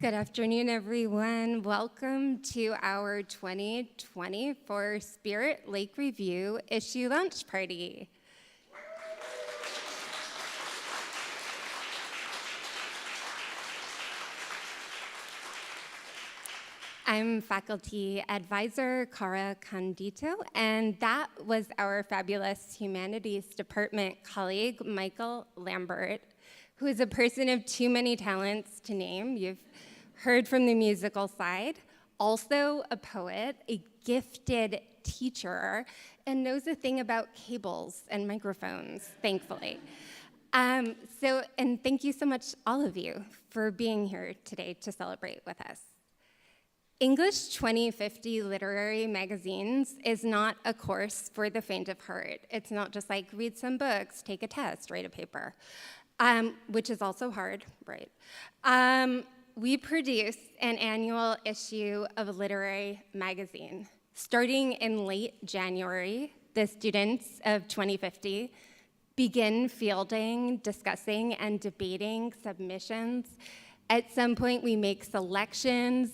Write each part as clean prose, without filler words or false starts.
Good afternoon, everyone. Welcome to our 2024 Spirit Lake Review Issue Lunch Party. I'm faculty advisor Cara Condito, and that was our fabulous humanities department colleague, Michael Lambert, who is a person of too many talents to name. You've heard from the musical side, also a poet, a gifted teacher, and knows a thing about cables and microphones, thankfully. And thank you so much, all of you, for being here today to celebrate with us. English 2050 Literary Magazines is not a course for the faint of heart. It's not just like read some books, take a test, write a paper, which is also hard, right? We produce an annual issue of a literary magazine. Starting in late January, the students of 2050 begin fielding, discussing, and debating submissions. At some point, we make selections.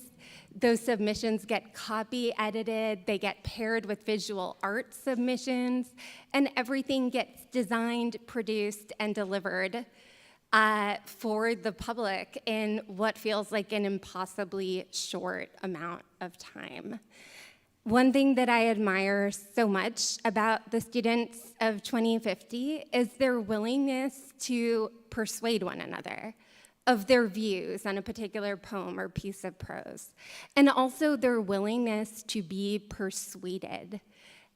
Those submissions get copy edited, they get paired with visual art submissions, and everything gets designed, produced, and delivered for the public in what feels like an impossibly short amount of time. One thing that I admire so much about the students of 2050 is their willingness to persuade one another of their views on a particular poem or piece of prose, and also their willingness to be persuaded.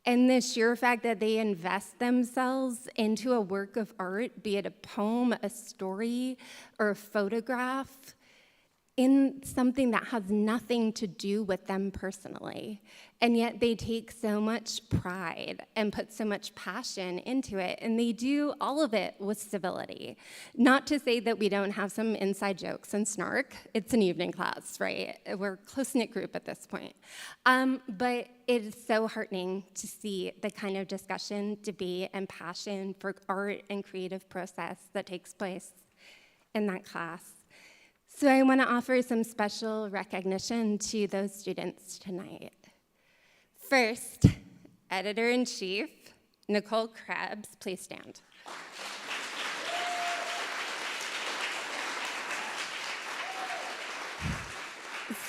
And the sheer fact that they invest themselves into a work of art, be it a poem, a story, or a photograph, in something that has nothing to do with them personally. And yet they take so much pride and put so much passion into it, and they do all of it with civility. Not to say that we don't have some inside jokes and snark. It's an evening class, right? We're a close-knit group at this point. But it is so heartening to see the kind of discussion, debate, and passion for art and creative process that takes place in that class. So I want to offer some special recognition to those students tonight. First, Editor-in-Chief Nicole Krebs, please stand.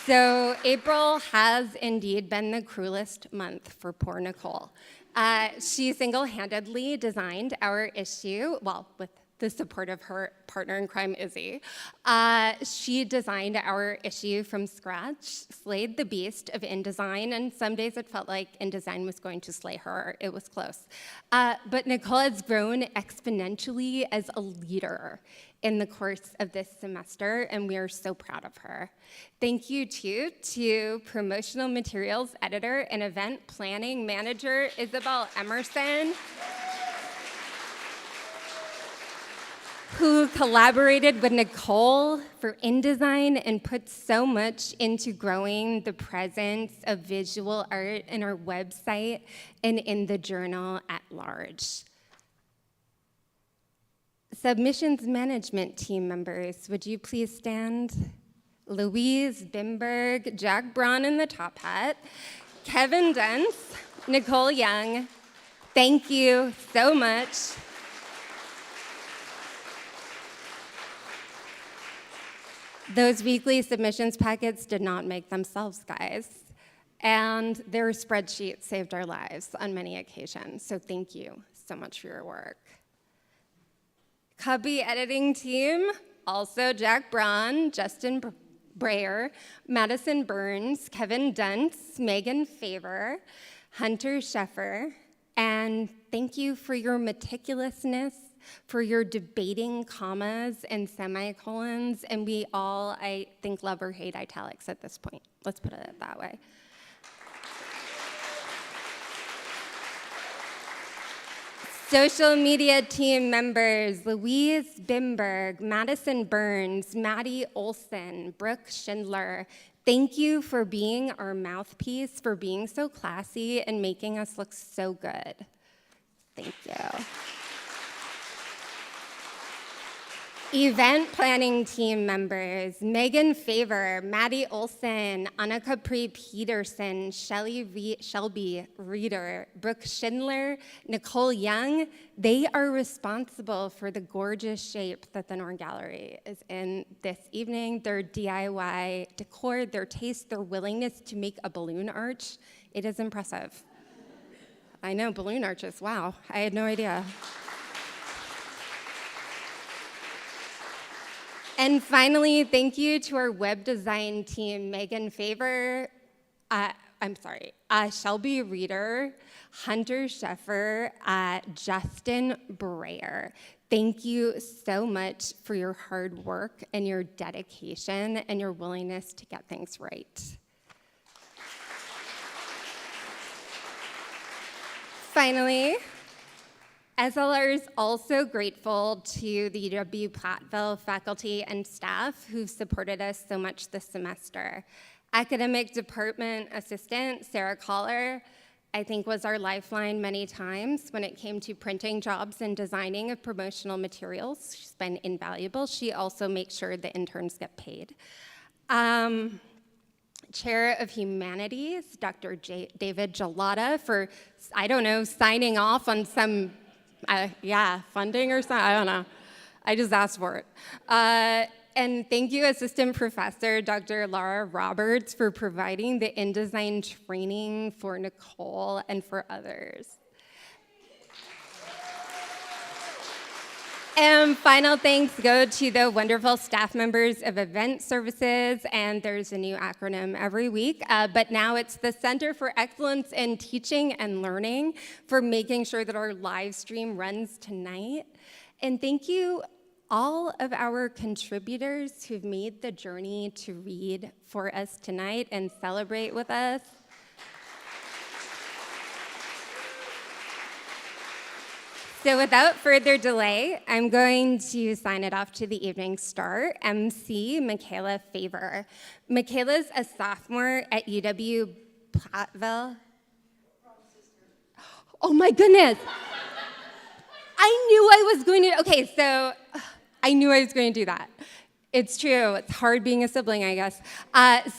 So April has indeed been the cruelest month for poor Nicole. She single-handedly designed our issue, well, with the support of her partner in crime, Izzy. She designed our issue from scratch, slayed the beast of InDesign, and some days it felt like InDesign was going to slay her. It was close. But Nicole has grown exponentially as a leader in the course of this semester, and we are so proud of her. Thank you, too, to promotional materials editor and event planning manager, Isabel Emerson, who collaborated with Nicole for InDesign and put so much into growing the presence of visual art in our website and in the journal at large. Submissions management team members, would you please stand? Louise Bimberg, Jack Braun in the top hat, Kevin Dentz, Nicole Young, thank you so much. Those weekly submissions packets did not make themselves, guys, and their spreadsheets saved our lives on many occasions, so thank you so much for your work. Cubby editing team, also Jack Braun, Justin Breyer, Madison Burns, Kevin Dentz, Megan Favor, Hunter Sheffer, and thank you for your meticulousness, for your debating commas and semicolons, and we all, I think, love or hate italics at this point. Let's put it that way. Social media team members, Louise Bimberg, Madison Burns, Maddie Olson, Brooke Schindler, thank you for being our mouthpiece, for being so classy and making us look so good. Thank you. Event planning team members, Megan Favor, Maddie Olson, Anna Capri Peterson, Shelby Reeder, Brooke Schindler, Nicole Young, they are responsible for the gorgeous shape that the Norn Gallery is in this evening. Their DIY decor, their taste, their willingness to make a balloon arch, it is impressive. I know, balloon arches, wow, I had no idea. And finally, thank you to our web design team, Megan Favor, Shelby Reeder, Hunter Sheffer, Justin Breyer. Thank you so much for your hard work and your dedication and your willingness to get things right. Finally, SLR is also grateful to the UW-Platteville faculty and staff who've supported us so much this semester. Academic Department Assistant Sarah Collar, I think, was our lifeline many times when it came to printing jobs and designing of promotional materials. She's been invaluable. She also makes sure the interns get paid. Chair of Humanities, Dr. David Gelada, for, signing off on some funding or something, I don't know. I just asked for it. And thank you, Assistant Professor Dr. Laura Roberts, for providing the InDesign training for Nicole and for others. And final thanks go to the wonderful staff members of Event Services, and there's a new acronym every week, but now it's the Center for Excellence in Teaching and Learning for making sure that our live stream runs tonight. And thank you all of our contributors who've made the journey to read for us tonight and celebrate with us. So without further delay, I'm going to sign it off to the evening star, MC Michaela Favor. Michaela's a sophomore at UW-Platteville. Oh my goodness. I knew I was going to do that. It's true, it's hard being a sibling, I guess.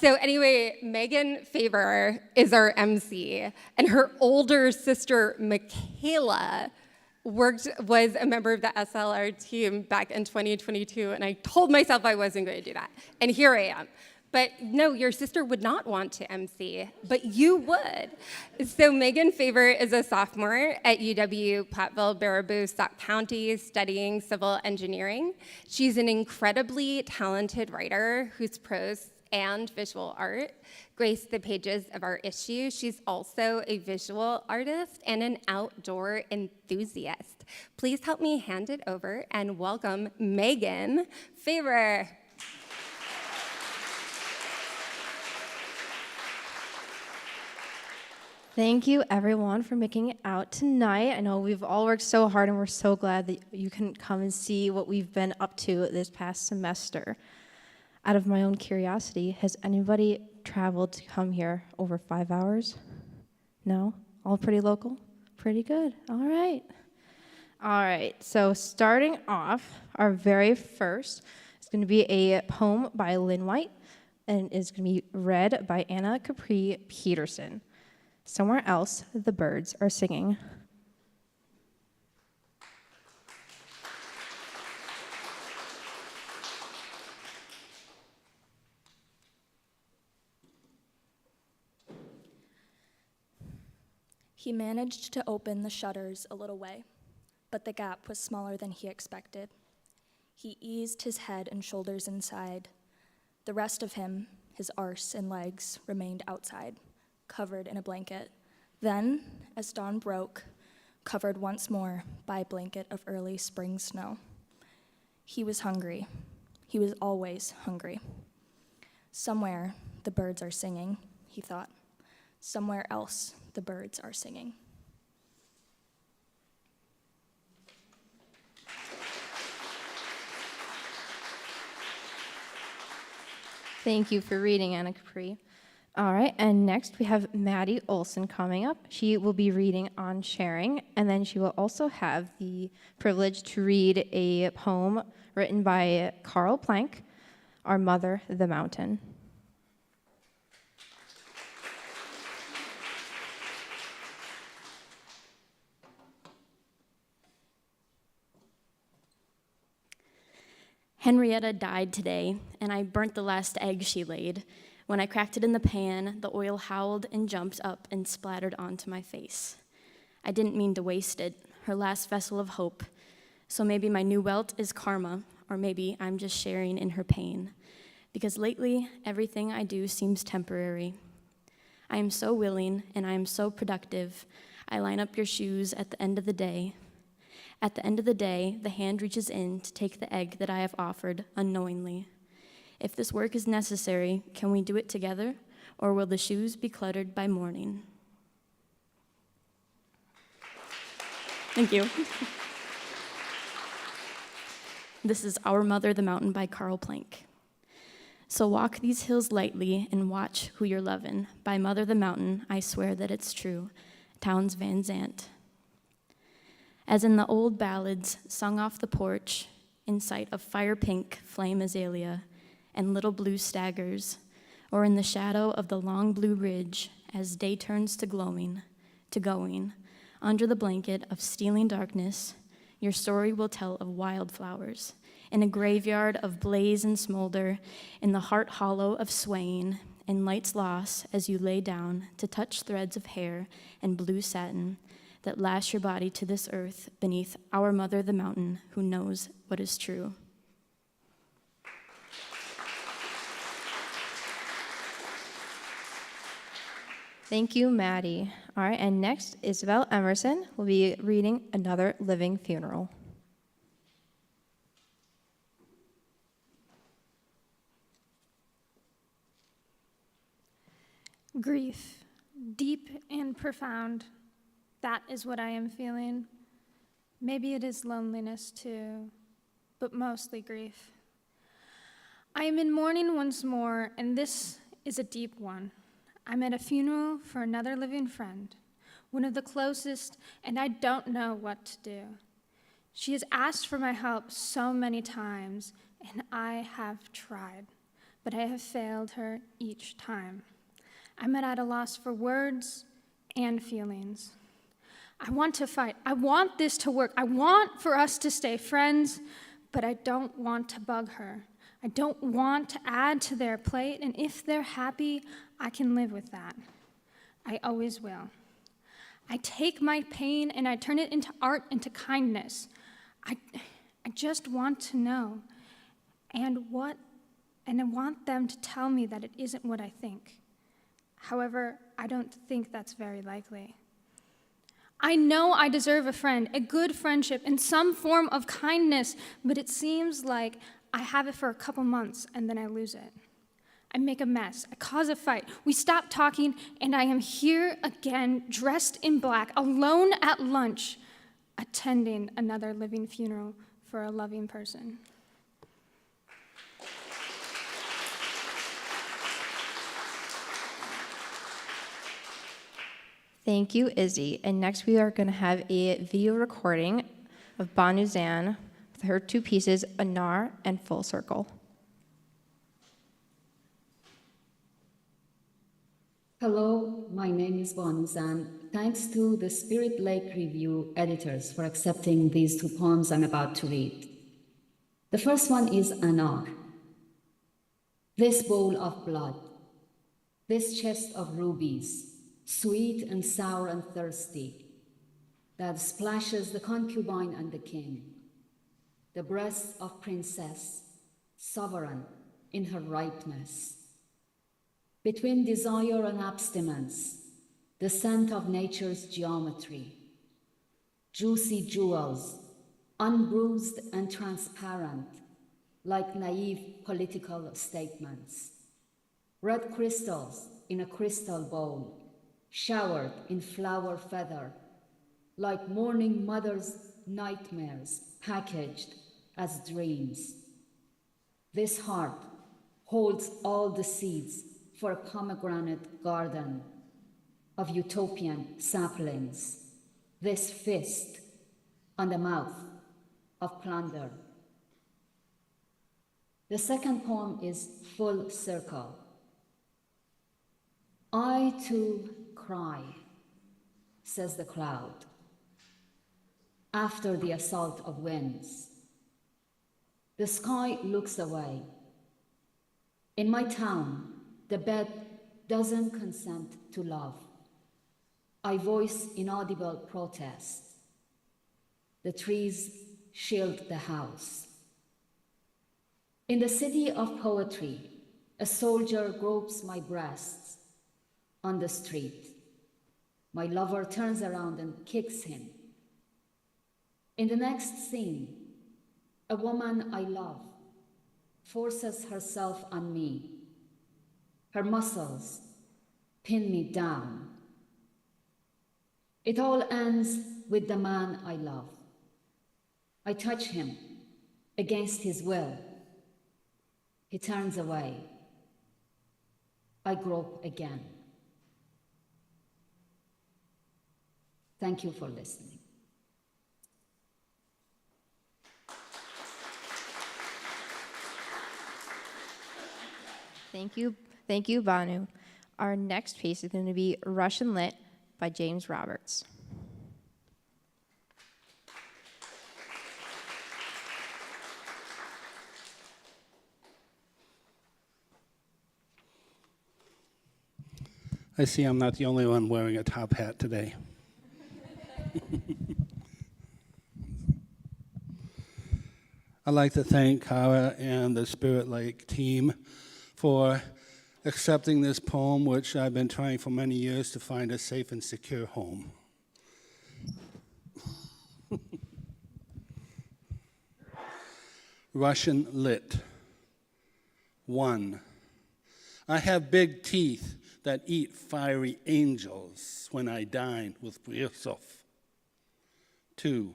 So anyway, Megan Favor is our MC, and her older sister, Michaela, was a member of the SLR team back in 2022, and I told myself I wasn't going to do that, and here I am. But no, your sister would not want to MC, but you would. So Megan Favor is a sophomore at UW-Platteville, Baraboo Sauk County, studying civil engineering. She's an incredibly talented writer whose prose and visual art grace the pages of our issue. She's also a visual artist and an outdoor enthusiast. Please help me hand it over and welcome Megan Favor. Thank you, everyone, for making it out tonight. I know we've all worked so hard, and we're so glad that you can come and see what we've been up to this past semester. Out of my own curiosity, has anybody traveled to come here over 5 hours? No? All pretty local? Pretty good. All right. All right. So starting off, our very first is going to be a poem by Lynn White, and it's going to be read by Anna Capri Peterson. Somewhere else, the birds are singing. He managed to open the shutters a little way, but the gap was smaller than he expected. He eased his head and shoulders inside. The rest of him, his arse and legs, remained outside, covered in a blanket. Then, as dawn broke, covered once more by a blanket of early spring snow. He was hungry. He was always hungry. Somewhere, the birds are singing, he thought. Somewhere else, the birds are singing. Thank you for reading, Anna Capri. All right, and next we have Maddie Olson coming up. She will be reading on sharing, and then she will also have the privilege to read a poem written by Carl Plank, Our Mother, the Mountain. Henrietta died today, and I burnt the last egg she laid. When I cracked it in the pan, the oil howled and jumped up and splattered onto my face. I didn't mean to waste it, her last vessel of hope. So maybe my new welt is karma, or maybe I'm just sharing in her pain. Because lately, everything I do seems temporary. I am so willing, and I am so productive. I line up your shoes at the end of the day. At the end of the day, the hand reaches in to take the egg that I have offered unknowingly. If this work is necessary, can we do it together, or will the shoes be cluttered by morning? Thank you. This is Our Mother, the Mountain by Carl Plank. So walk these hills lightly and watch who you're lovin'. By Mother the Mountain, I swear that it's true. Townes Van Zandt. As in the old ballads sung off the porch, in sight of fire pink flame azalea and little blue staggers, or in the shadow of the long blue ridge as day turns to glowing, to going, under the blanket of stealing darkness, your story will tell of wildflowers, in a graveyard of blaze and smolder, in the heart hollow of swaying, in light's loss as you lay down to touch threads of hair and blue satin that lash your body to this earth beneath Our Mother the Mountain who knows what is true. Thank you, Maddie. All right, and next, Isabel Emerson will be reading Another Living Funeral. Grief, deep and profound. That is what I am feeling. Maybe it is loneliness too, but mostly grief. I am in mourning once more, and this is a deep one. I'm at a funeral for another living friend, one of the closest, and I don't know what to do. She has asked for my help so many times, and I have tried, but I have failed her each time. I'm at a loss for words and feelings. I want to fight. I want this to work. I want for us to stay friends, but I don't want to bug her. I don't want to add to their plate, and if they're happy, I can live with that. I always will. I take my pain and I turn it into art, into kindness. I just want to know, and I want them to tell me that it isn't what I think. However, I don't think that's very likely. I know I deserve a friend, a good friendship, and some form of kindness, but it seems like I have it for a couple months and then I lose it. I make a mess, I cause a fight, we stop talking, and I am here again, dressed in black, alone at lunch, attending another living funeral for a loving person. Thank you, Izzy. And next we are going to have a video recording of Banu Zan with her two pieces, Anar and Full Circle. Hello, my name is Banu Zan. Thanks to the Spirit Lake Review editors for accepting these two poems I'm about to read. The first one is Anar. This bowl of blood, this chest of rubies, sweet and sour and thirsty, that splashes the concubine and the king, the breast of princess, sovereign in her ripeness. Between desire and abstinence, the scent of nature's geometry, juicy jewels, unbruised and transparent, like naive political statements, red crystals in a crystal bowl, showered in flower feather, like mourning mother's nightmares packaged as dreams. This heart holds all the seeds for a pomegranate garden of utopian saplings, this fist on the mouth of plunder. The second poem is Full Circle. I too cry, says the cloud, after the assault of winds. The sky looks away. In my town, the bed doesn't consent to love. I voice inaudible protests. The trees shield the house. In the city of poetry, a soldier gropes my breasts on the street. My lover turns around and kicks him. In the next scene, a woman I love forces herself on me. Her muscles pin me down. It all ends with the man I love. I touch him against his will. He turns away. I grope again. Thank you for listening. Thank you, Banu. Our next piece is going to be Russian Lit by James Roberts. I see I'm not the only one wearing a top hat today. I'd like to thank Kara and the Spirit Lake team for accepting this poem, which I've been trying for many years to find a safe and secure home. Russian Lit. 1. I have big teeth that eat fiery angels when I dine with Briusov. 2.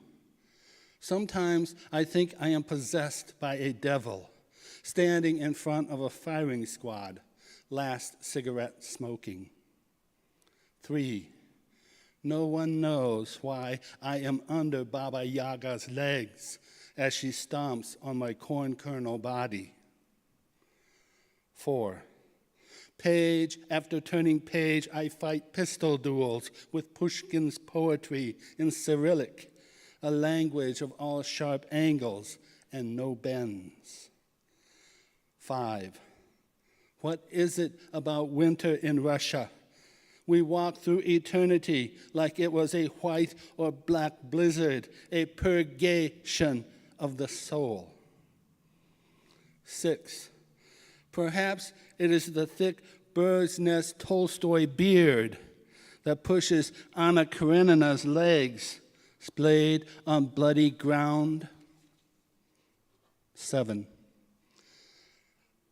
Sometimes I think I am possessed by a devil, standing in front of a firing squad, last cigarette smoking. 3. No one knows why I am under Baba Yaga's legs as she stomps on my corn kernel body. 4. Page after turning page, I fight pistol duels with Pushkin's poetry in Cyrillic, a language of all sharp angles and no bends. 5. What is it about winter in Russia? We walk through eternity like it was a white or black blizzard, a purgation of the soul. 6. Perhaps it is the thick bird's nest Tolstoy beard that pushes Anna Karenina's legs, splayed on bloody ground. 7.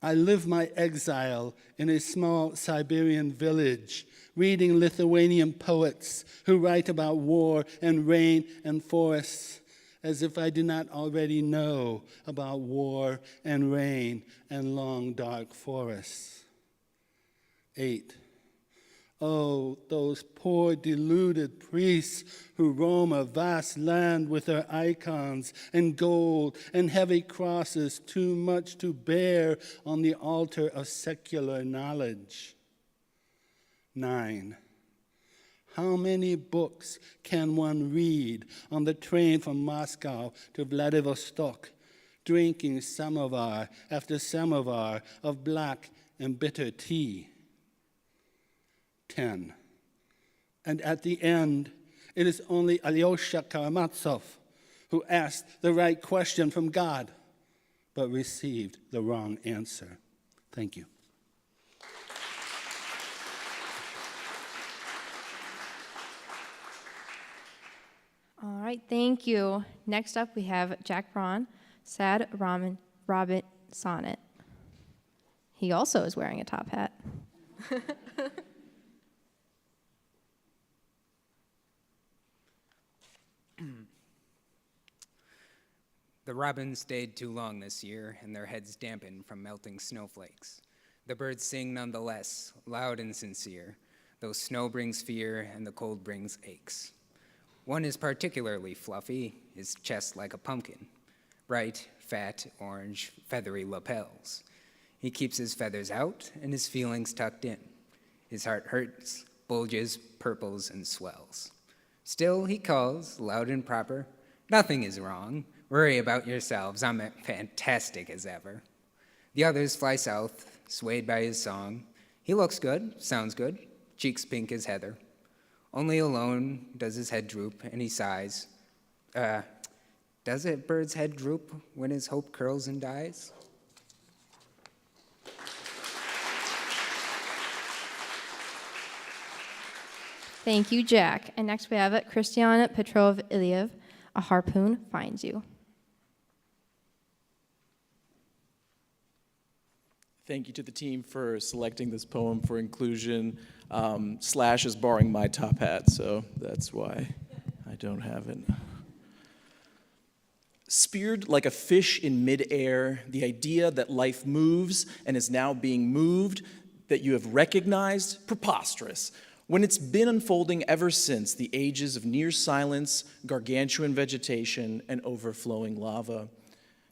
I live my exile in a small Siberian village, reading Lithuanian poets who write about war and rain and forests, as if I do not already know about war and rain and long, dark forests. 8. Oh, those poor deluded priests who roam a vast land with their icons and gold and heavy crosses too much to bear on the altar of secular knowledge. 9. How many books can one read on the train from Moscow to Vladivostok, drinking samovar after samovar of black and bitter tea? 10. And at the end, it is only Alyosha Karamazov who asked the right question from God, but received the wrong answer. Thank you. All right, thank you. Next up, we have Jack Braun, Sad Robin Sonnet. He also is wearing a top hat. The robins stayed too long this year, and their heads dampened from melting snowflakes. The birds sing nonetheless, loud and sincere, though snow brings fear and the cold brings aches. One is particularly fluffy, his chest like a pumpkin, bright, fat, orange, feathery lapels. He keeps his feathers out and his feelings tucked in. His heart hurts, bulges, purples, and swells. Still he calls, loud and proper, "Nothing is wrong. Worry about yourselves. I'm fantastic as ever." The others fly south, swayed by his song. He looks good, sounds good, cheeks pink as heather. Only alone does his head droop, and he sighs. Does a bird's head droop when his hope curls and dies? Thank you, Jack. And next we have Christian Petrov-Iliev, A Harpoon Finds You. Thank you to the team for selecting this poem for inclusion. Slash is borrowing my top hat, so that's why I don't have it. Speared like a fish in midair, the idea that life moves and is now being moved, that you have recognized, preposterous. When it's been unfolding ever since the ages of near silence, gargantuan vegetation, and overflowing lava.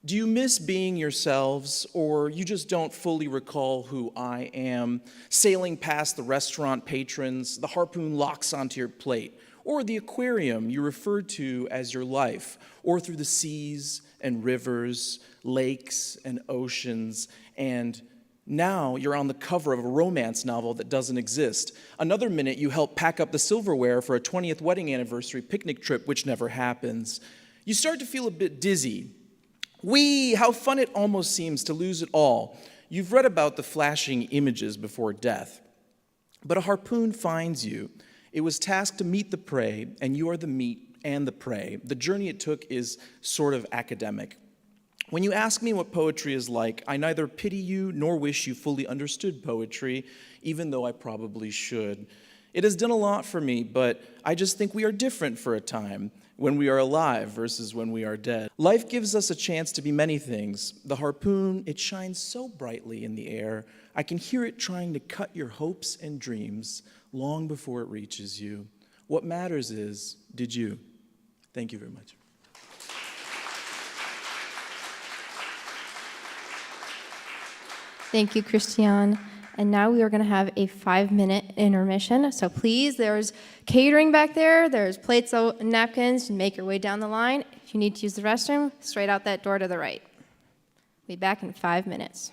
Do you miss being yourselves, or you just don't fully recall who I am? Sailing past the restaurant patrons, the harpoon locks onto your plate, or the aquarium you refer to as your life, or through the seas and rivers, lakes and oceans, and now you're on the cover of a romance novel that doesn't exist. Another minute you help pack up the silverware for a 20th wedding anniversary picnic trip which never happens. You start to feel a bit dizzy. How fun it almost seems to lose it all. You've read about the flashing images before death. But a harpoon finds you. It was tasked to meet the prey, and you are the meat and the prey. The journey it took is sort of academic. When you ask me what poetry is like, I neither pity you nor wish you fully understood poetry, even though I probably should. It has done a lot for me, but I just think we are different for a time, when we are alive versus when we are dead. Life gives us a chance to be many things. The harpoon, it shines so brightly in the air. I can hear it trying to cut your hopes and dreams long before it reaches you. What matters is, did you? Thank you very much. Thank you, Christian. And now we are going to have a 5-minute intermission. So please, there's catering back there. There's plates and napkins. Make your way down the line. If you need to use the restroom, straight out that door to the right. We'll be back in 5 minutes.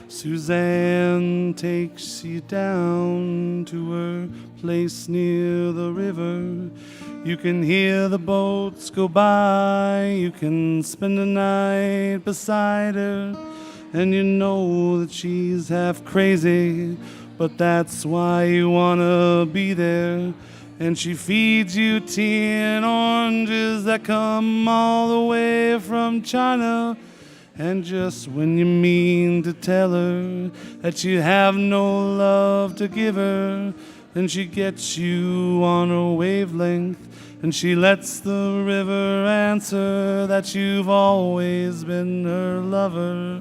Suzanne takes you down to her place near the river. You can hear the boats go by. You can spend the night beside her. And you know that she's half crazy, but that's why you wanna be there. And she feeds you tea and oranges that come all the way from China. And just when you mean to tell her that you have no love to give her, then she gets you on her wavelength, and she lets the river answer that you've always been her lover.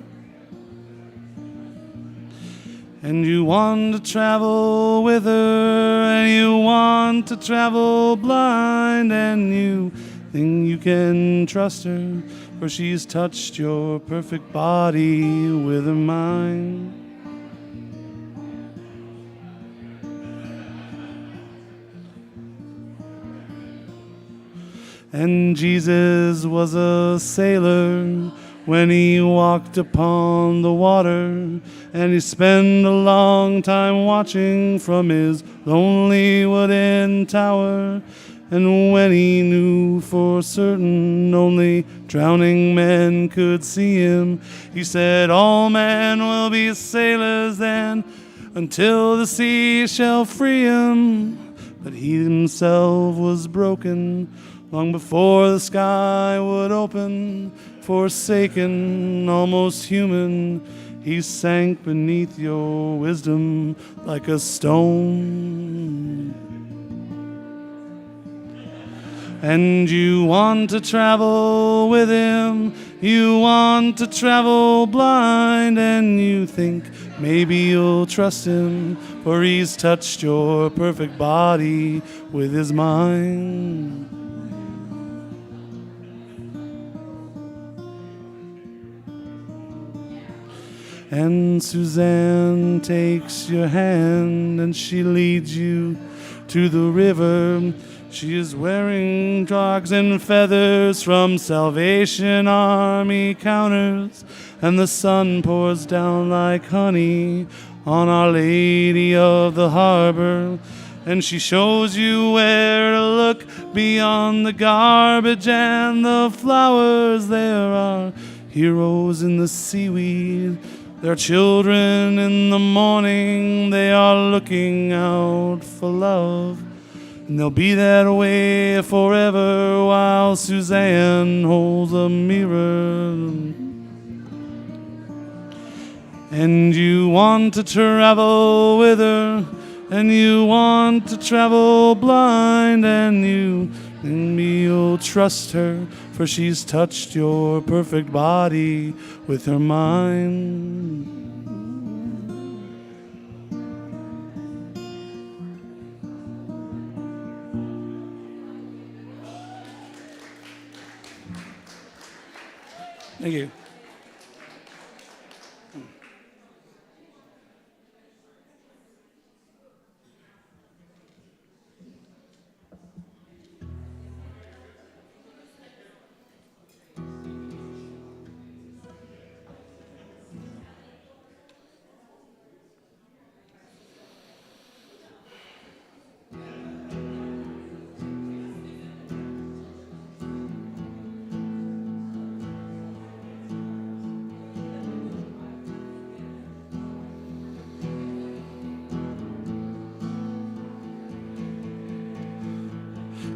And you want to travel with her, and you want to travel blind, and you think you can trust her, for she's touched your perfect body with her mind. And Jesus was a sailor when he walked upon the water, and he spent a long time watching from his lonely wooden tower. And when he knew for certain only drowning men could see him, he said, all men will be sailors then, until the sea shall free him. But he himself was broken long before the sky would open. Forsaken, almost human, he sank beneath your wisdom like a stone. And you want to travel with him, you want to travel blind, and you think maybe you'll trust him, for he's touched your perfect body with his mind. And Suzanne takes your hand and she leads you to the river. She is wearing dogs and feathers from Salvation Army counters, and the sun pours down like honey on Our Lady of the Harbor. And she shows you where to look beyond the garbage and the flowers. There are heroes in the seaweed. There are children in the morning. They are looking out for love. And they'll be that way forever while Suzanne holds a mirror. And you want to travel with her, and you want to travel blind, and you'll trust her, for she's touched your perfect body with her mind. Thank you.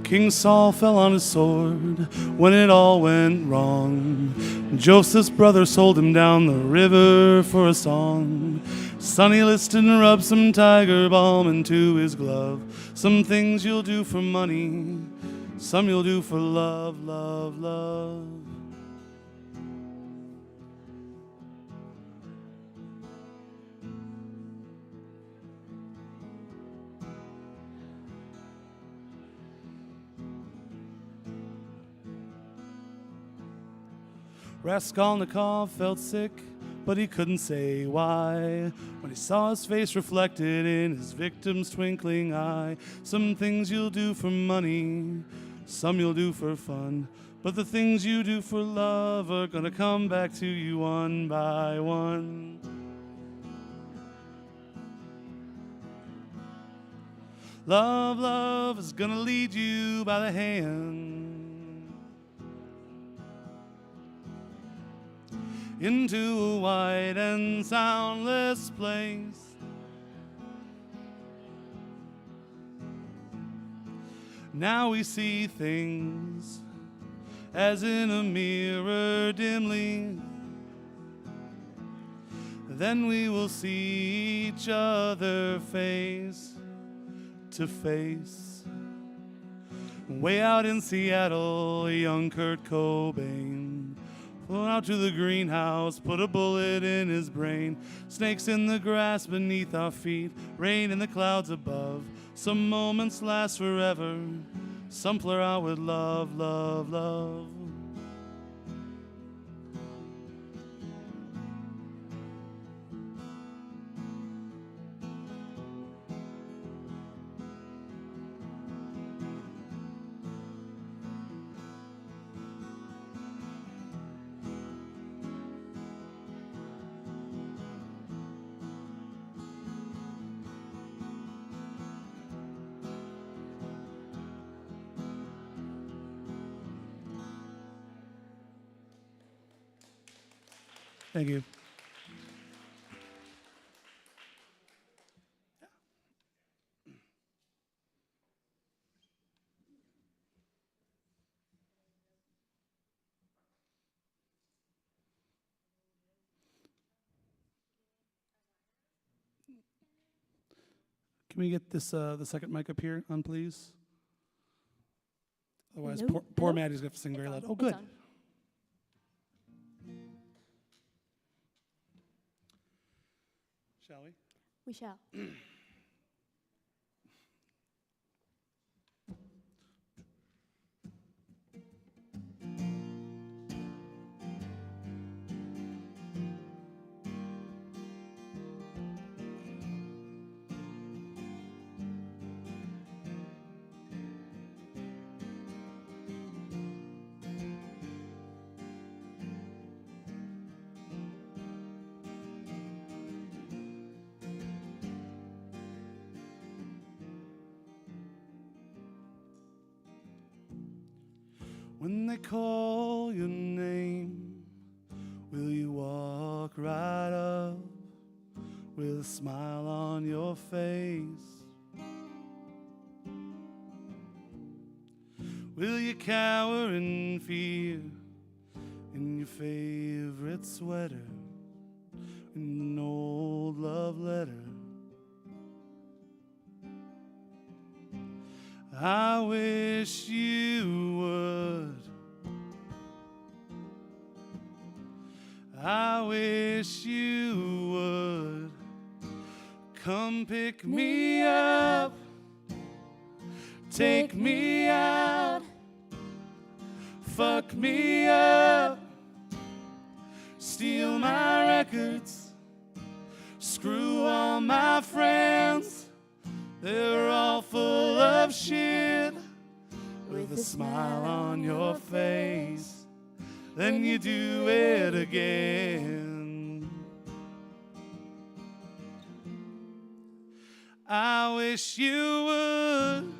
King Saul fell on his sword when it all went wrong. Joseph's brother sold him down the river for a song. Sonny Liston rubbed some tiger balm into his glove. Some things you'll do for money, some you'll do for love, love, love. Raskolnikov felt sick, but he couldn't say why. When he saw his face reflected in his victim's twinkling eye. Some things you'll do for money, some you'll do for fun, but the things you do for love are gonna come back to you one by one. Love, love is gonna lead you by the hand into a wide and soundless place. Now we see things as in a mirror dimly. Then we will see each other face to face. Way out in Seattle, young Kurt Cobain flew out to the greenhouse, put a bullet in his brain. Snakes in the grass beneath our feet, rain in the clouds above. Some moments last forever, some flare out with love, love, love. Thank you. Can we get this the second mic up here on, please? Otherwise, Hello? poor Hello? Maddie's going to have to sing very loud. Oh, It's good. on. Shall we? We shall. When they call your name, will you walk right up with a smile on your face? Will you cower in fear in your favorite sweater, in an old love letter? I wish you would. I wish you would come pick me up, take me out, fuck me up, steal my records, screw all my friends. They're all full of shit, with a smile on your face. Then you do it again. I wish you would.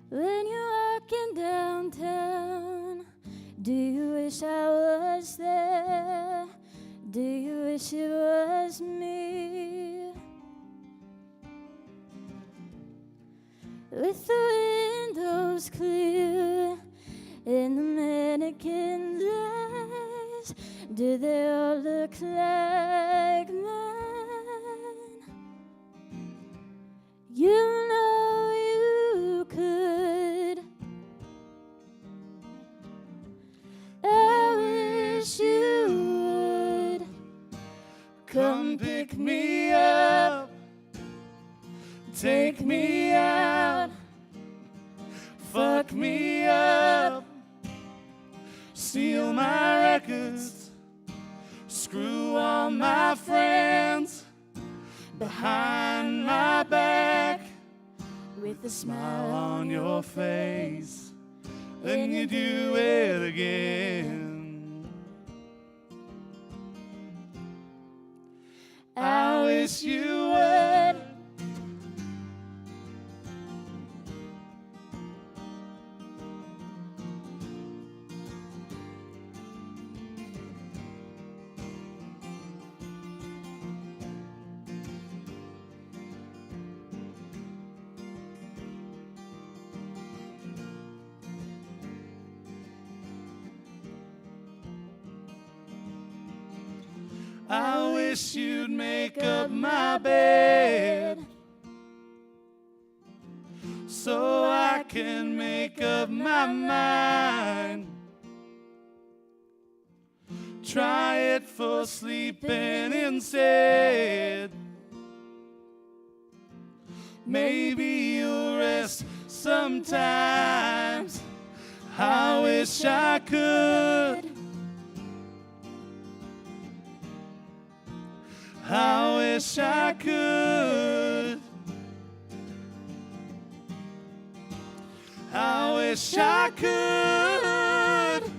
When you're walking downtown, do you wish I was there? Do you wish it was me? With the windows clear and the mannequin's eyes, do they all look like mine? You know you could. I wish you would Come pick me up, take me out, fuck me up, steal my records, screw all my friends behind my back with a smile on your face, then you do it again. I wish you would. I wish you'd make up my bed so I can make up my mind. Try it for sleeping instead. Maybe you'll rest sometimes. I wish I could. I wish I could. I wish I could.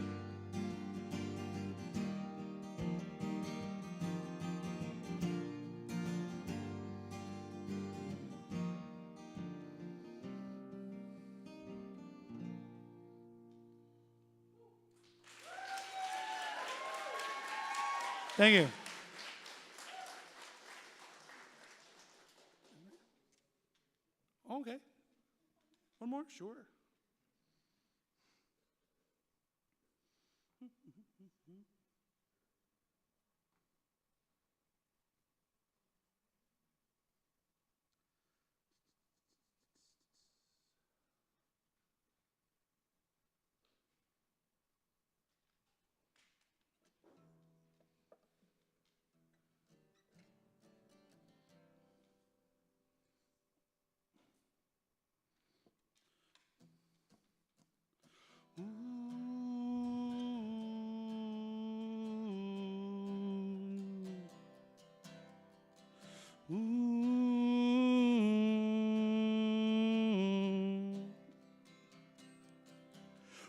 Thank you. Okay. One more? Sure.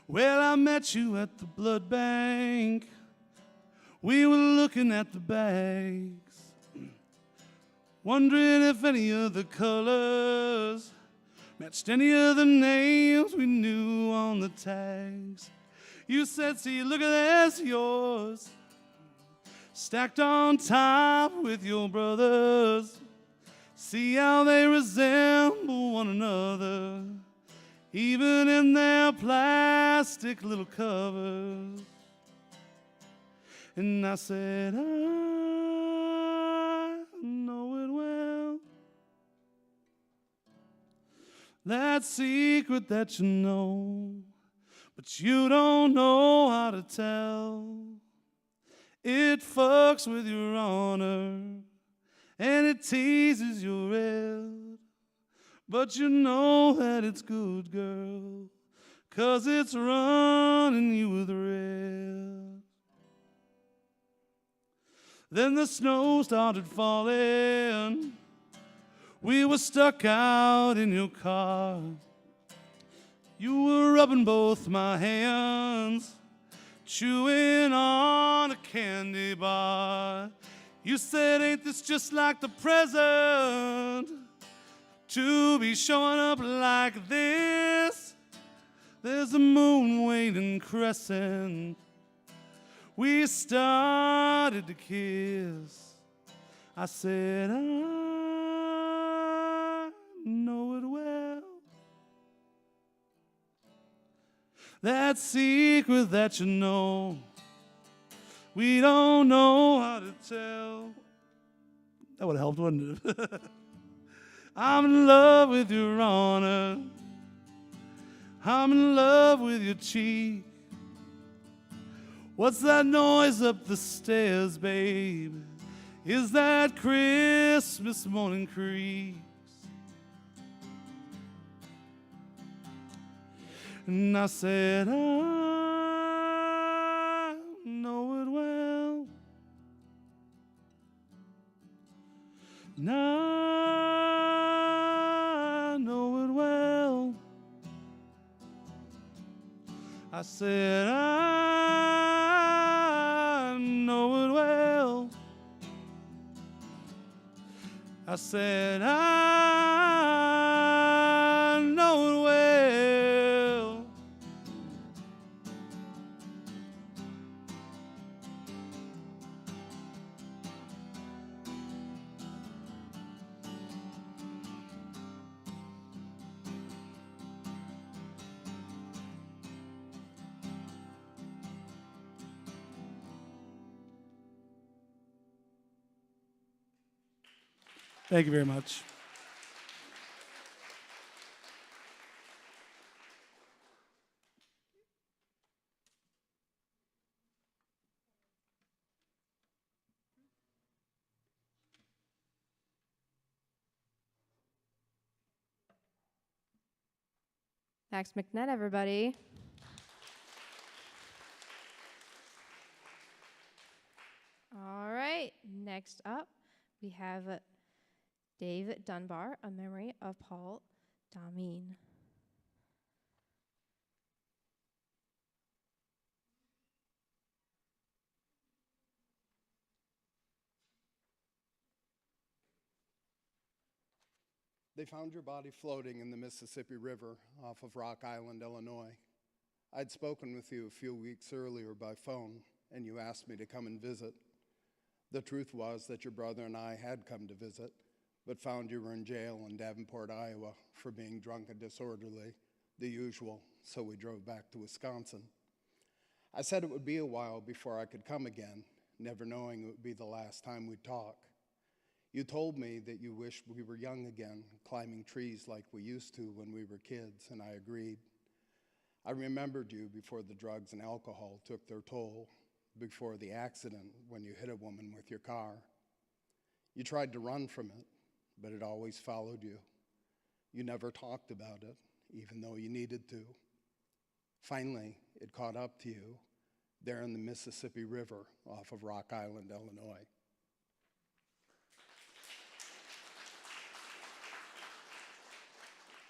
Well, I met you at the blood bank. We were looking at the bags, wondering if any of the colors matched any of the names we knew on the tags. You said, see, look at this, yours, stacked on top with your brothers. See how they resemble one another, even in their plastic little covers. And I said, I know it well, that secret that you know, but you don't know how to tell. It fucks with your honor, and it teases your head. But you know that it's good, girl, 'cause it's running you with red. Then the snow started falling. We were stuck out in your car. You were rubbing both my hands, chewing on a candy bar. You said, ain't this just like the present, to be showing up like this? There's a moon waning crescent. We started to kiss. I said, I know it well, that secret that you know, we don't know how to tell. That would have helped, wouldn't it? I'm in love with your honor. I'm in love with your cheek. What's that noise up the stairs, babe? Is that Christmas morning creeps? And I said, I know it well. And I know it well. I said, I know it well. I said, I know it well. Thank you very much. Max McNett, everybody. All right, next up, we have Dave Dunbar, A Memory of Paul Damine. They found your body floating in the Mississippi River off of Rock Island, Illinois. I'd spoken with you a few weeks earlier by phone, and you asked me to come and visit. The truth was that your brother and I had come to visit, but found you were in jail in Davenport, Iowa, for being drunk and disorderly, the usual, so we drove back to Wisconsin. I said it would be a while before I could come again, never knowing it would be the last time we'd talk. You told me that you wished we were young again, climbing trees like we used to when we were kids, and I agreed. I remembered you before the drugs and alcohol took their toll, before the accident when you hit a woman with your car. You tried to run from it, but it always followed you. You never talked about it, even though you needed to. Finally, it caught up to you there in the Mississippi River off of Rock Island, Illinois.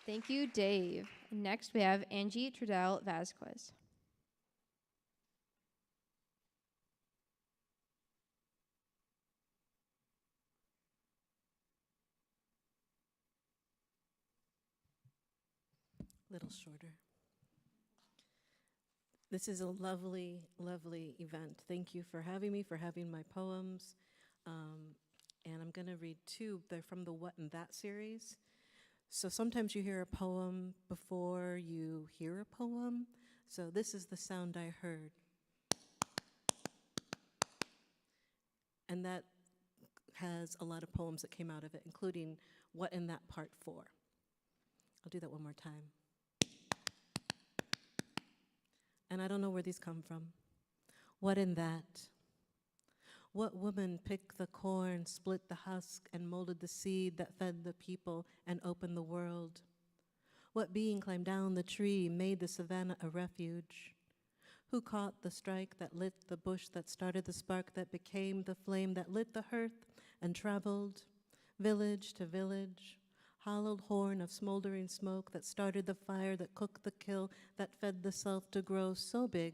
Thank you, Dave. Next, we have Angie Trudell Vasquez. Little shorter. This is a lovely, lovely event. Thank you for having me, for having my poems. And I'm going to read two. They're from the What and That series. So sometimes you hear a poem before you hear a poem. So this is the sound I heard. And that has a lot of poems that came out of it, including What in That Part 4. I'll do that one more time. And I don't know where these come from. What in that? What woman picked the corn, split the husk, and molded the seed that fed the people and opened the world? What being climbed down the tree, made the savannah a refuge? Who caught the strike that lit the bush, that started the spark that became the flame that lit the hearth and traveled village to village? Hollowed horn of smoldering smoke that started the fire that cooked the kill, that fed the self to grow so big?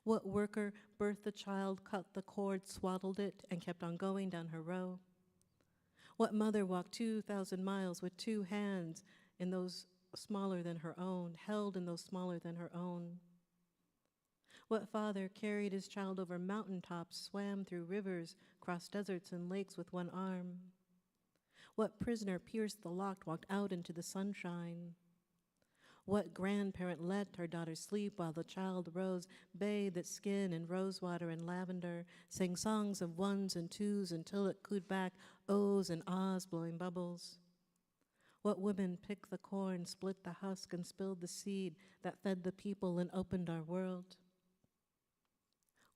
What worker birthed the child, cut the cord, swaddled it, and kept on going down her row? What mother walked 2,000 miles with two hands in those smaller than her own, held in those smaller than her own? What father carried his child over mountaintops, swam through rivers, crossed deserts and lakes with one arm? What prisoner pierced the lock, walked out into the sunshine? What grandparent let her daughter sleep while the child rose, bathed its skin in rosewater and lavender, sang songs of ones and twos until it cooed back ohs and ahs, blowing bubbles? What women picked the corn, split the husk, and spilled the seed that fed the people and opened our world?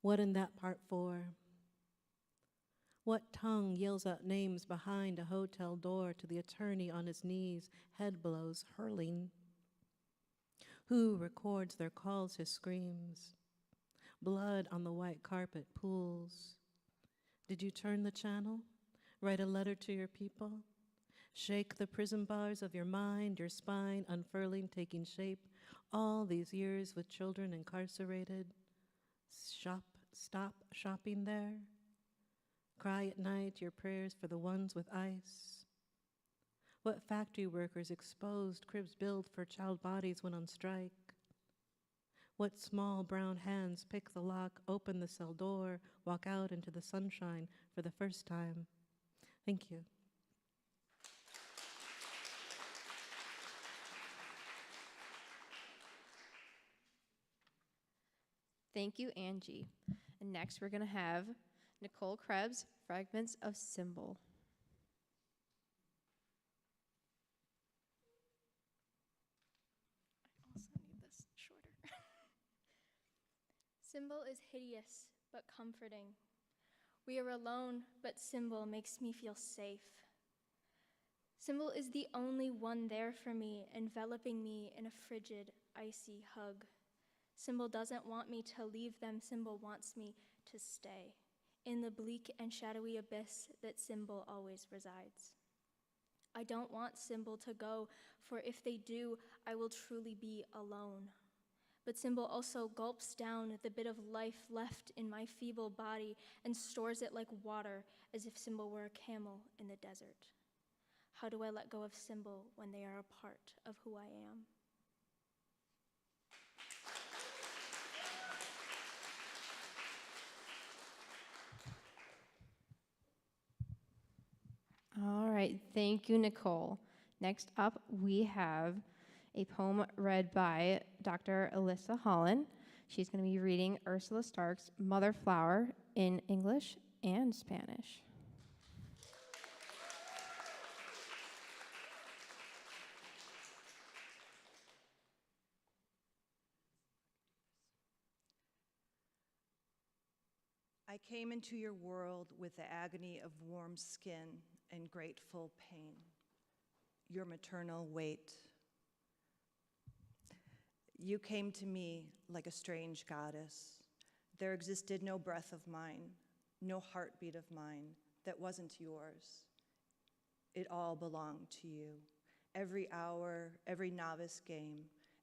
What in that part 4? What tongue yells out names behind a hotel door to the attorney on his knees, head blows, hurling? Who records their calls, his screams? Blood on the white carpet pools. Did you turn the channel? Write a letter to your people? Shake the prison bars of your mind, your spine unfurling, taking shape? All these years with children incarcerated, stop shopping there. Cry at night your prayers for the ones with ice. What factory workers exposed cribs built for child bodies when on strike? What small brown hands pick the lock, open the cell door, walk out into the sunshine for the first time? Thank you. Thank you, Angie. And next we're going to have Nicole Krebs, Fragments of Symbol. I also need this shorter. Symbol is hideous, but comforting. We are alone, but symbol makes me feel safe. Symbol is the only one there for me, enveloping me in a frigid, icy hug. Symbol doesn't want me to leave them, symbol wants me to stay in the bleak and shadowy abyss that symbol always resides. I don't want symbol to go, for if they do, I will truly be alone. But symbol also gulps down the bit of life left in my feeble body and stores it like water, as if symbol were a camel in the desert. How do I let go of symbol when they are a part of who I am? All right, thank you, Nicole. Next up, we have a poem read by Dr. Alyssa Holland. She's going to be reading Ursula Stark's Mother Flower in English and Spanish. I came into your world with the agony of warm skin and grateful pain, your maternal weight. You came to me like a strange goddess. There existed no breath of mine, no heartbeat of mine that wasn't yours. It all belonged to you. Every hour, every novice game,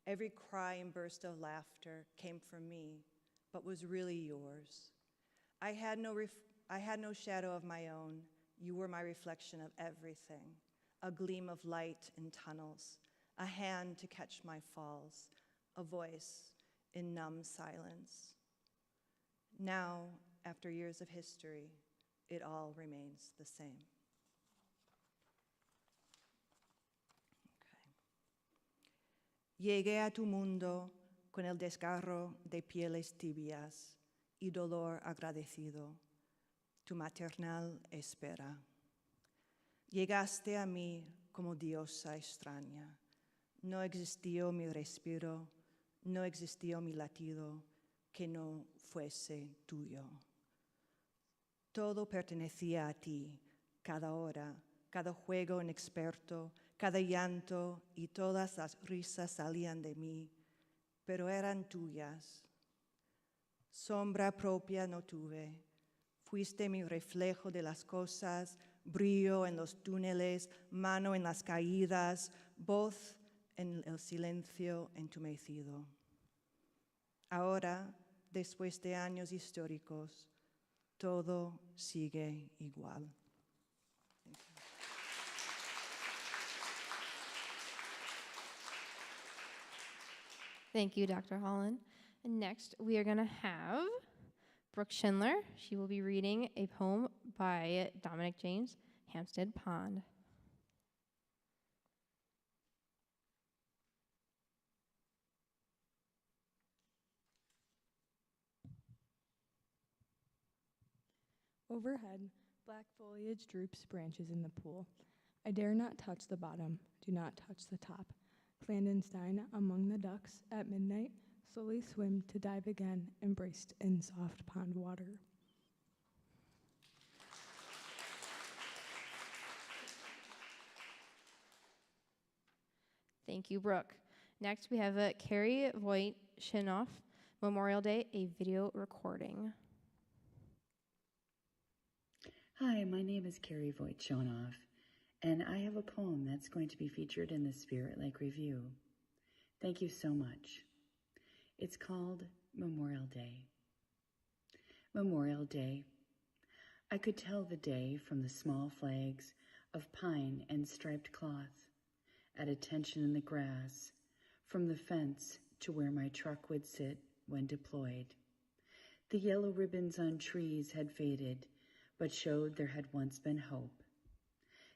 every cry and burst of laughter came from me, but was really yours. I had no shadow of my own. You were my reflection of everything, a gleam of light in tunnels, a hand to catch my falls, a voice in numb silence. Now, after years of history, it all remains the same. Okay. Llegué a tu mundo con el desgarro de pieles tibias y dolor agradecido, tu maternal espera. Llegaste a mí como diosa extraña. No existió mi respiro, no existió mi latido que no fuese tuyo. Todo pertenecía a ti, cada hora, cada juego inexperto, cada llanto y todas las risas salían de mí, pero eran tuyas. Sombra propia no tuve. Fuiste mi reflejo de las cosas, brillo en los túneles, mano en las caídas, voz en el silencio entumecido. Ahora, después de años históricos, todo sigue igual. Thank you, Dr. Holland. And next, we are going to have Brooke Schindler. She will be reading a poem by Dominic James, Hampstead Pond. Overhead, black foliage droops branches in the pool. I dare not touch the bottom, do not touch the top. Clandestine among the ducks at midnight, slowly swim to dive again, embraced in soft pond water. Thank you, Brooke. Next, we have Carrie Voigt-Shinoff, Memorial Day, a video recording. Hi, my name is Carrie Voigt-Shinoff, and I have a poem that's going to be featured in the Spirit Lake Review. Thank you so much. It's called Memorial Day. Memorial Day. I could tell the day from the small flags of pine and striped cloth, at attention in the grass, from the fence to where my truck would sit when deployed. The yellow ribbons on trees had faded, but showed there had once been hope.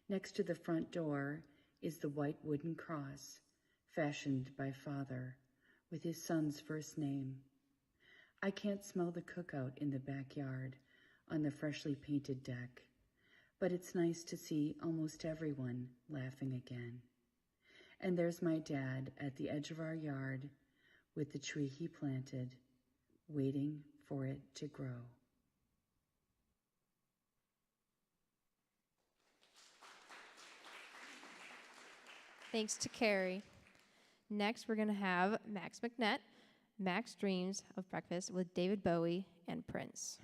Next to the front door is the white wooden cross, fashioned by Father, with his son's first name. I can't smell the cookout in the backyard on the freshly painted deck, but it's nice to see almost everyone laughing again. And there's my dad at the edge of our yard with the tree he planted, waiting for it to grow. Thanks to Carrie. Next, we're going to have Max McNett. Max dreams of breakfast with David Bowie and Prince.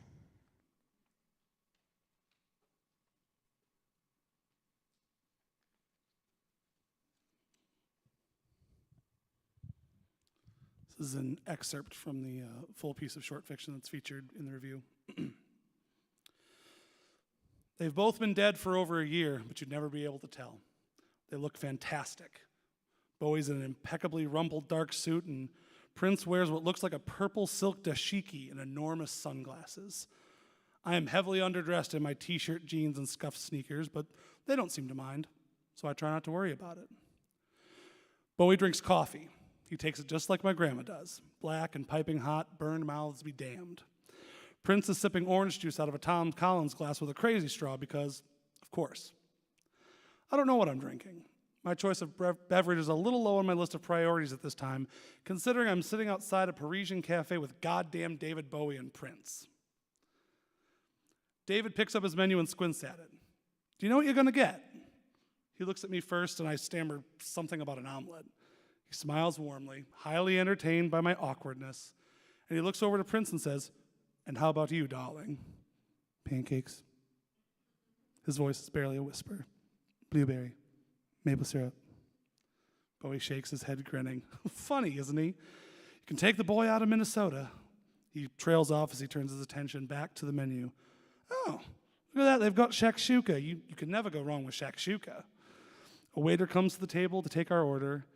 This is an excerpt from the full piece of short fiction that's featured in the review. They've both been dead for over a year, but you'd never be able to tell. They look fantastic. Bowie's in an impeccably rumpled dark suit, and Prince wears what looks like a purple silk dashiki and enormous sunglasses. I am heavily underdressed in my t-shirt, jeans, and scuffed sneakers, but they don't seem to mind, so I try not to worry about it. Bowie drinks coffee. He takes it just like my grandma does. Black and piping hot, burned mouths be damned. Prince is sipping orange juice out of a Tom Collins glass with a crazy straw because, of course. I don't know what I'm drinking. My choice of beverage is a little low on my list of priorities at this time, considering I'm sitting outside a Parisian cafe with goddamn David Bowie and Prince. David picks up his menu and squints at it. Do you know what you're going to get? He looks at me first, and I stammer something about an omelet. He smiles warmly, highly entertained by my awkwardness, and he looks over to Prince and says, "And how about you, darling?" "Pancakes." His voice is barely a whisper. "Blueberry, maple syrup." Bowie shakes his head, grinning. Funny, isn't he? You can take the boy out of Minnesota. He trails off as he turns his attention back to the menu. "Oh, look at that, they've got shakshuka. You can never go wrong with shakshuka." A waiter comes to the table to take our order.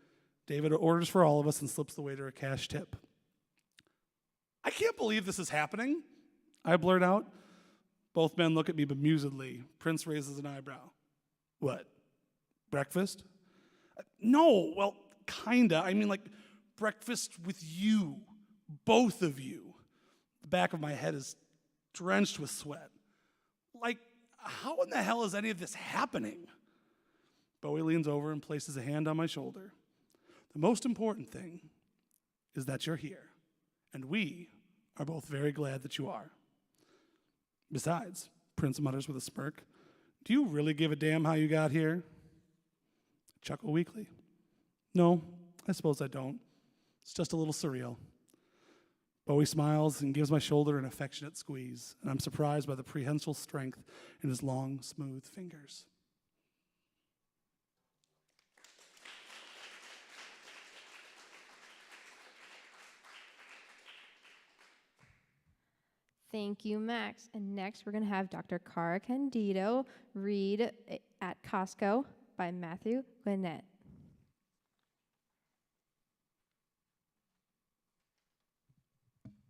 David orders for all of us and slips the waiter a cash tip. "I can't believe this is happening," I blurt out. Both men look at me bemusedly. Prince raises an eyebrow. "What, breakfast?" "No, well, kinda. I mean, like, breakfast with you. Both of you." The back of my head is drenched with sweat. Like, how in the hell is any of this happening? Bowie leans over and places a hand on my shoulder. "The most important thing is that you're here, and we are both very glad that you are. Besides," Prince mutters with a smirk, "do you really give a damn how you got here?" I chuckle weakly. "No, I suppose I don't. It's just a little surreal." Bowie smiles and gives my shoulder an affectionate squeeze, and I'm surprised by the prehensile strength in his long, smooth fingers. Thank you, Max. And next, we're going to have Dr. Cara Candido read At Costco by Matthew Gwinnett.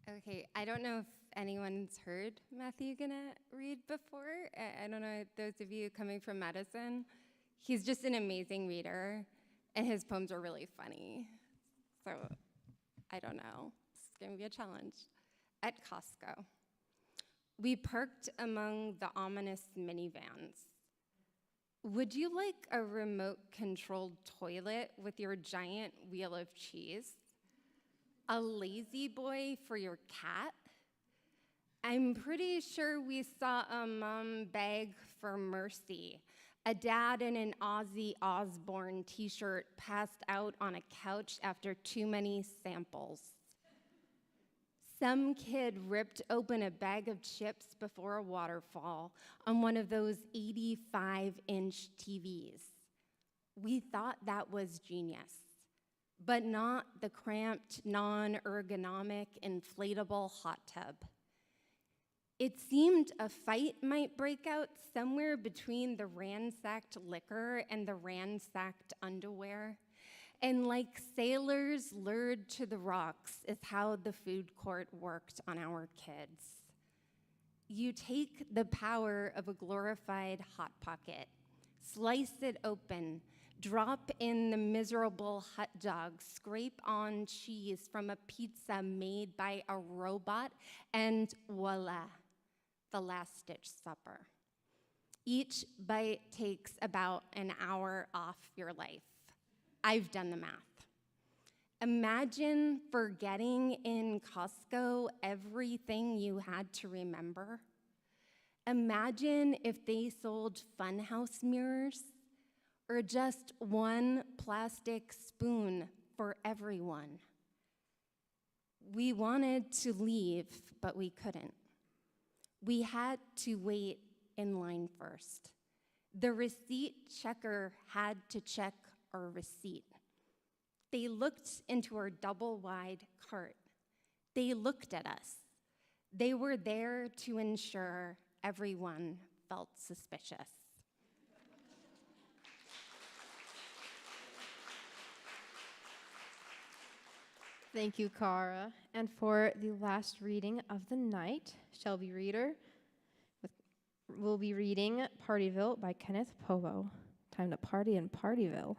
Okay, I don't know if anyone's heard Matthew Gwinnett read before. I don't know, those of you coming from Madison. He's just an amazing reader, and his poems are really funny. So, I don't know. It's going to be a challenge. At Costco. We parked among the ominous minivans. Would you like a remote-controlled toilet with your giant wheel of cheese? A lazy boy for your cat? I'm pretty sure we saw a mom beg for mercy. A dad in an Ozzy Osbourne t-shirt passed out on a couch after too many samples. Some kid ripped open a bag of chips before a waterfall on one of those 85-inch TVs. We thought that was genius. but not the cramped, non-ergonomic, inflatable hot tub. It seemed a fight might break out somewhere between the ransacked liquor and the ransacked underwear. And like sailors lured to the rocks is how the food court worked on our kids. You take the power of a glorified Hot Pocket, slice it open, drop in the miserable hot dog, scrape on cheese from a pizza made by a robot, and voila, the last-ditch supper. Each bite takes about an hour off your life. I've done the math. Imagine forgetting in Costco everything you had to remember. Imagine if they sold funhouse mirrors or just one plastic spoon for everyone. We wanted to leave, but we couldn't. We had to wait in line first. The receipt checker had to check our receipt. They looked into our double-wide cart. They looked at us. They were there to ensure everyone felt suspicious. Thank you, Cara. And for the last reading of the night, Shelby Reader will be reading Partyville by Kenneth Povo. Time to party in Partyville.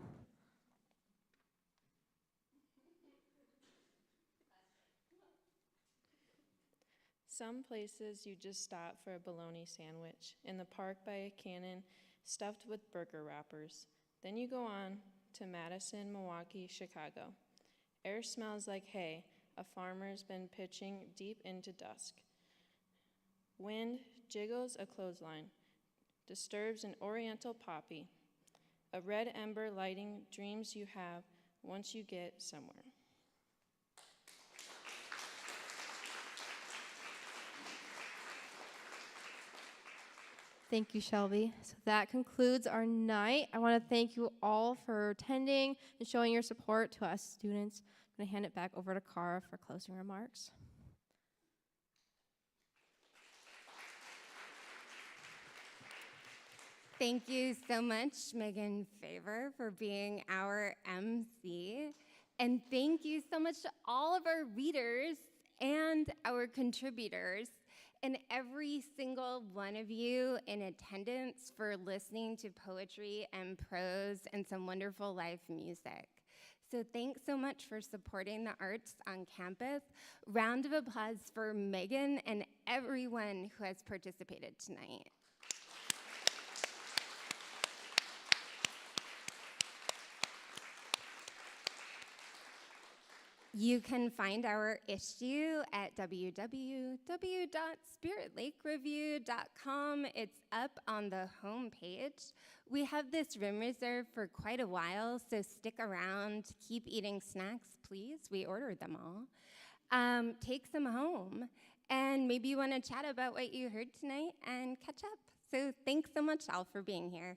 Some places you just stop for a bologna sandwich. In the park by a cannon, stuffed with burger wrappers. Then you go on to Madison, Milwaukee, Chicago. Air smells like hay. A farmer's been pitching deep into dusk. Wind jiggles a clothesline, disturbs an oriental poppy. A red ember lighting dreams you have once you get somewhere. Thank you, Shelby. So that concludes our night. I want to thank you all for attending and showing your support to us students. I'm going to hand it back over to Cara for closing remarks. Thank you so much, Megan Favor, for being our MC. And thank you so much to all of our readers and our contributors and every single one of you in attendance for listening to poetry and prose and some wonderful live music. So thanks so much for supporting the arts on campus. Round of applause for Megan and everyone who has participated tonight. You can find our issue at www.spiritlake.review.com. It's up on the homepage. We have this room reserved for quite a while, so stick around. Keep eating snacks, please. We ordered them all. Take some home, and maybe you want to chat about what you heard tonight and catch up. So thanks so much, all, for being here.